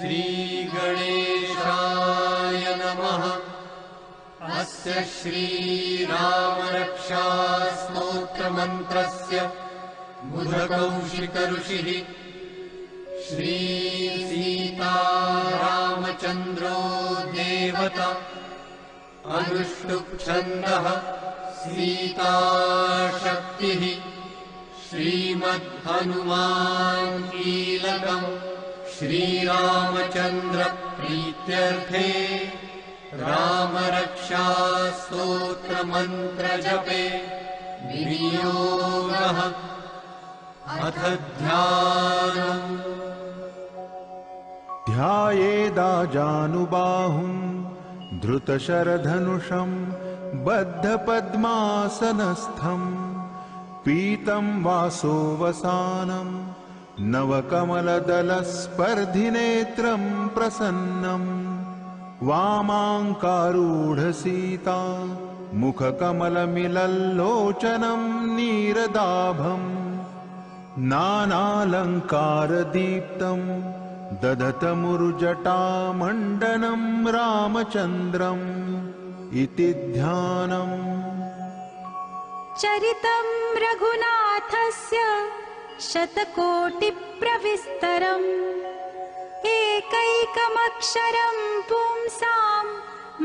श्रीगणेशाय नमः। अस्य श्रीरामरक्षास्तोत्रमन्त्रस्य बुधकौशिकऋषिः श्रीसीतारामचन्द्रो देवता। अनुष्टुप्छन्दः सीताशक्तिः। श्रीमद्हनुमान् कीलकम् श्रीरामचन्द्रप्रीत्यर्थे रामरक्षास्तोत्रमन्त्रजपे विनियोगः। अथ ध्यानम्। ध्यायेदाजानुबाहुं धृतशरधनुषं बद्धपद्मासनस्थं पीतं वासोवसानं नवकमलदलस्पर्धिनेत्रं प्रसन्नं वामाङ्कारूढसीता मुखकमलमिलल्लोचनं नीरदाभं नानालङ्कारदीप्तं दधतमुरुजटामण्डनं रामचन्द्रम् इति ध्यानम्। चरितं रघुनाथस्य शतकोटिप्रविस्तरम् एकैकमक्षरं पुंसां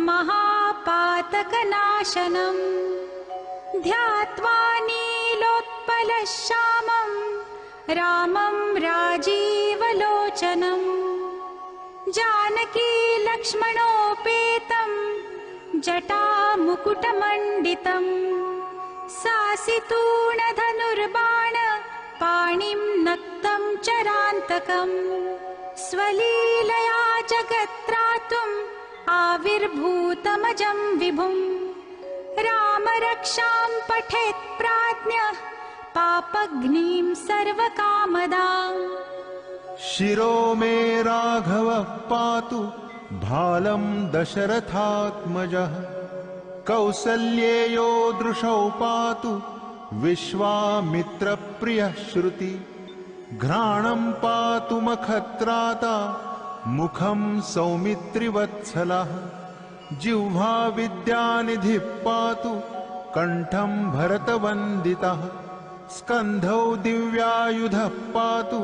महापातकनाशनम् ध्यात्वा नीलोत्पलश्यामं रामं राजीवलोचनम् जानकी लक्ष्मणोपेतं जटामुकुटमण्डितम् सासितूणधनुर्बाण पाणिं नक्तं चरान्तकम् स्वलीलया जगत्त्रातुम् आविर्भूतमजं विभुम् रामरक्षां पठेत् प्राज्ञः पापघ्नीं सर्वकामदाम्। शिरो मे राघवः पातु भालं दशरथात्मजः कौसल्येयो दृशौ पातु विश्वामित्रप्रियः श्रुति घ्राणं पातु मखत्राता मुखं सौमित्रिवत्सलः जिह्वा विद्यानिधिः पातु कण्ठं भरतवन्दितः स्कन्धौ दिव्यायुधः पातु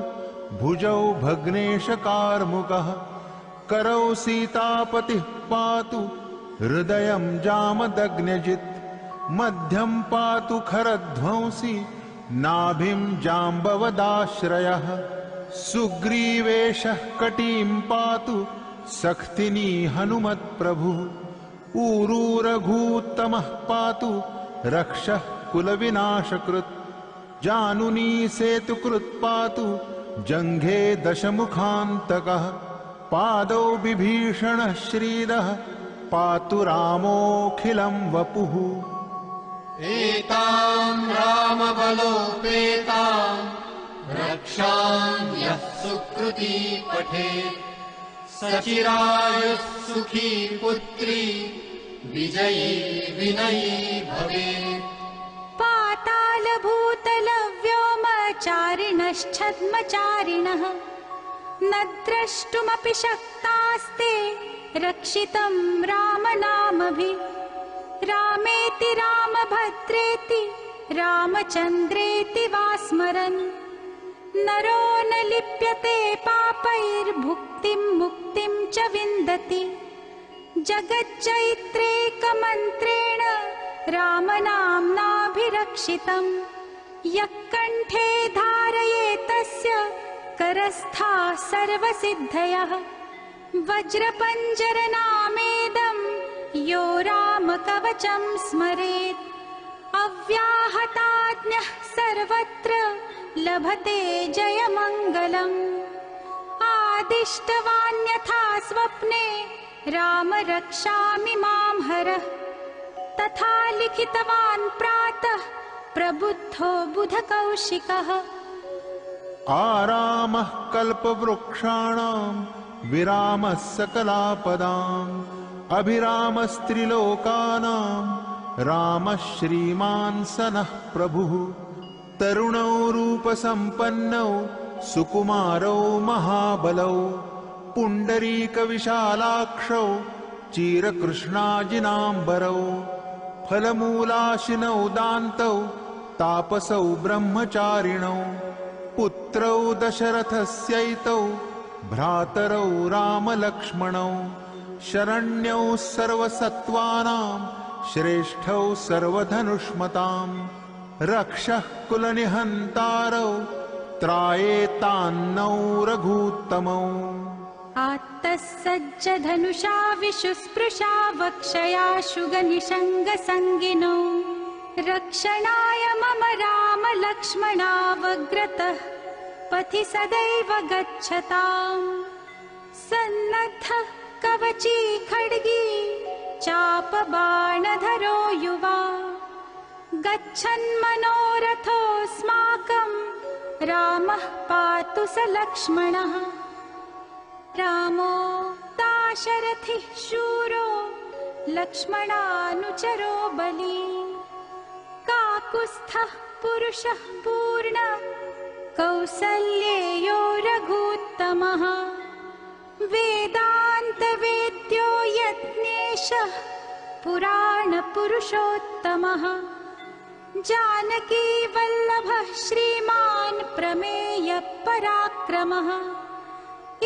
भुजौ भग्नेशकार्मुकः करौ सीतापतिः पातु हृदयं जामदग्न्यजित् मध्यं पातु खरध्वंसी नाभिं जाम्बवदाश्रयः सुग्रीवेशः कटीं पातु सख्तिनी हनुमत्प्रभुः ऊरू रघूत्तमः पातु रक्षः कुलविनाशकृत् जानुनी सेतुकृत् पातु जङ्घे दशमुखान्तकः पादौ विभीषणः श्रीदः पातु रामोऽखिलं वपुः एतां रामबलोपेतां रक्षां यः सुकृती पठेत् सचिरायुः सुखी पुत्री विजयी विनयी भवेत् पातालभूतलव्योमचारिणश्छद्मचारिणः न द्रष्टुमपि शक्तास्ते रक्षितं रामनामभिः रामेति रामभद्रेति रामचन्द्रेति वा स्मरन् नरो न लिप्यते पापैर्भुक्तिं मुक्तिं च विन्दति जगच्चैत्रेकमन्त्रेण रामनाम्नाभिरक्षितं यः कण्ठे धारयेतस्य करस्थाः सर्वसिद्धयः वज्रपञ्जरनामेदं यो रामकवचं स्मरेत् अव्याहताज्ञः सर्वत्र लभते जयमङ्गलम् आदिष्टवान्यथा स्वप्ने राम रक्षामि मां हरः तथा लिखितवान् प्रातः प्रबुद्धो बुधकौशिकः आरामः कल्पवृक्षाणां विरामः सकलापदाम् अभिरामस्त्रिलोकानां रामः श्रीमान् सनः प्रभुः तरुणौ रूपसम्पन्नौ सुकुमारौ महाबलौ पुण्डरीकविशालाक्षौ चीरकृष्णाजिनाम्बरौ फलमूलाशिनौ दान्तौ तापसौ ब्रह्मचारिणौ पुत्रौ दशरथस्यैतौ भ्रातरौ रामलक्ष्मणौ शरण्यौ सर्वसत्त्वानां श्रेष्ठौ सर्वधनुष्मतां रक्षः कुलनिहन्तारौ त्रायेतान्नौ रघूत्तमौ आत्तः सज्जधनुषा विशुस्पृशा वक्षया शुगनिषङ्गसङ्गिनौ रक्षणाय मम राम लक्ष्मणावग्रतः पथि सदैव गच्छताम् सन्नद्धः कवची खड्गी चापबाणधरो युवा गच्छन्मनोरथोऽस्माकं रामः पातु स लक्ष्मणः रामो दाशरथिः शूरो लक्ष्मणानुचरो बली काकुत्स्थः पुरुषः पूर्ण कौसल्येयो रघूत्तमः वेदान्तवेद्यो यज्ञेशः पुराणपुरुषोत्तमः जानकी वल्लभः श्रीमान् प्रमेयः पराक्रमः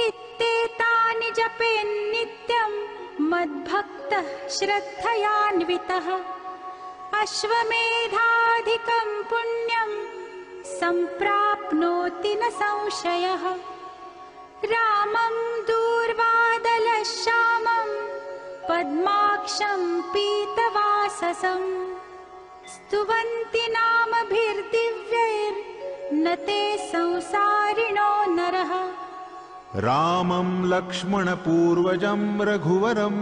इत्येतानि जपेन्नित्यं मद्भक्तः श्रद्धयान्वितः अश्वमेधाधिकं पुण्यं सम्प्राप्नोति न संशयः रामं दूर्वादलश्यामं पद्माक्षं पीतवाससं स्तुवन्ति नामभिर्दिव्यैर्न ते संसारिणो नरः रामं लक्ष्मणपूर्वजं रघुवरं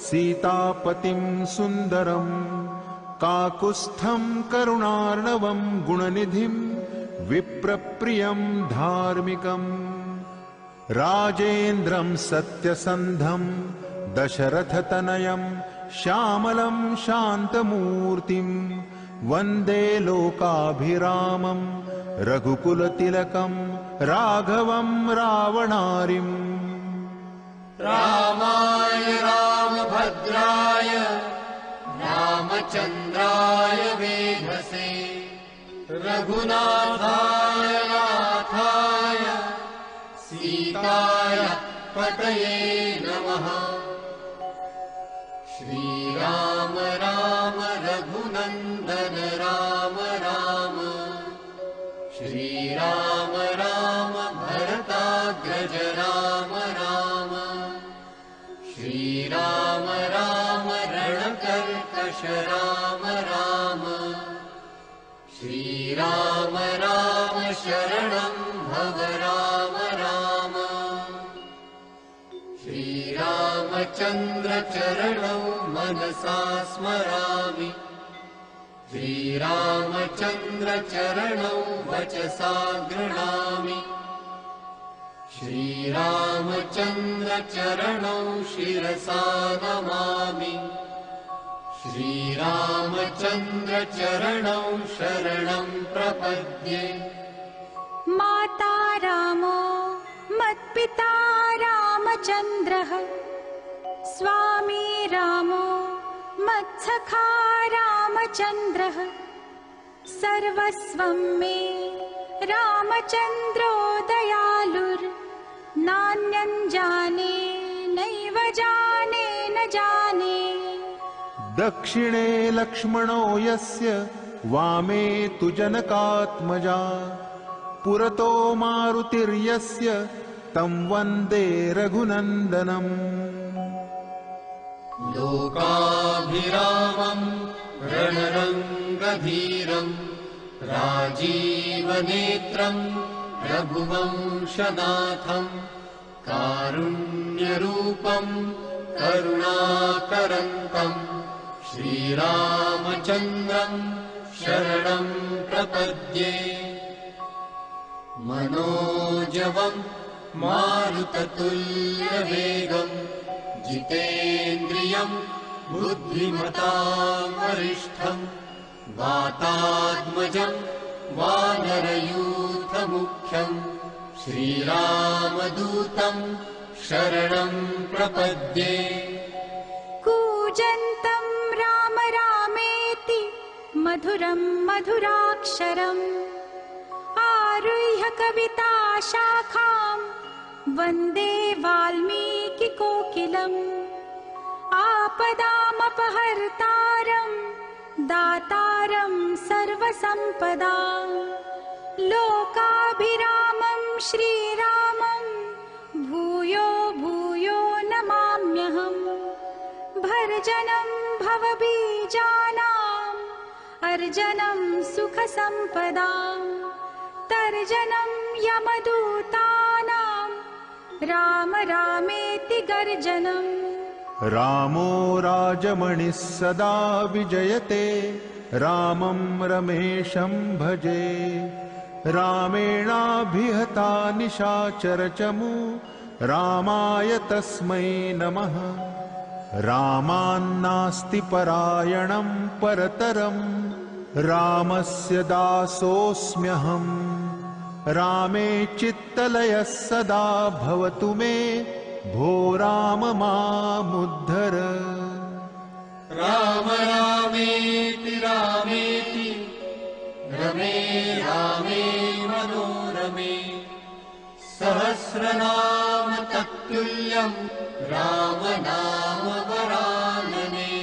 सीतापतिं सुन्दरं काकुत्स्थं करुणार्णवं गुणनिधिं विप्रप्रियं धार्मिकम् राजेन्द्रं सत्यसन्धं दशरथतनयं श्यामलं शान्तमूर्तिं वन्दे लोकाभिरामं रघुकुलतिलकं राघवं रावणारिम् रामाय रामभद्राय रामचन्द्राय वेधसे रघुनाथाय नाथाय सीताय पतये नमः श्रीराम राम रघुनन्दन राम राम श्रीराम राम भरताग्रज राम राम श्रीराम राम रणकर्कश राम राम श्रीराम राम शरणं भव राम राम श्रीरामचन्द्र चरणौ मनसा स्मरामि श्रीरामचन्द्र चरणौ वचसा गृह्णामि श्रीरामचन्द्र चरणौ शिरसा नमामि श्रीरामचन्द्र चरणौ शरणं प्रपद्ये माता रामो मत्पिता रामचन्द्रः स्वामी रामो मत्सखा रामचन्द्रः सर्वस्वं मे रामचन्द्रो दयालुर्नान्यं जाने नैव जाने न जाने दक्षिणे लक्ष्मणो यस्य वामे तु जनकात्मजा पुरतो मारुतिर्यस्य तं वन्दे रघुनन्दनम् लोकाभिरामं रणरङ्गधीरं राजीवनेत्रं रघुवंशनाथं कारुण्यरूपं करुणाकरन्तं श्रीरामचन्द्रं शरणं प्रपद्ये मनोजवं मारुततुल्यवेगं जितेन्द्रियं बुद्धिमतां वरिष्ठं वातात्मजं वानरयूथमुख्यं श्रीरामदूतं शरणं प्रपद्ये। कूजन्तं राम रामेति मधुरं मधुराक्षरम् आरुह्य कविता शाखां वन्दे वाल्मीकिकोकिलम्। आपदामपहर्तारं दातारं सर्वसम्पदां लोकाभिरामं श्रीरामं भूयो भूयो नमाम्यहम्। भर्जनं भवबीजानाम् अर्जनं सुखसम्पदां तर्जनं यमदूतानां राम रामेति गर्जनम्। रामो राजमणिः सदा विजयते रामं रमेशं भजे। रामेणाभिहता निशाचरचमू रामाय तस्मै नमः। रामान्नास्ति परायणं परतरं रामस्य दासोऽस्म्यहम्। रामे चित्तलयः सदा भवतु मे भो राम मामुद्धर। राम रामेति रामेति रमे रामे मनोरमे। सहस्रनाम तत्तुल्यं राम नाम वरानने।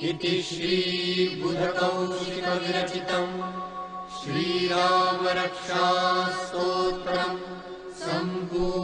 इति श्रीबुधकौशिकविरचितं श्रीरामरक्षास्तोत्रम् सम्पूर्णम्।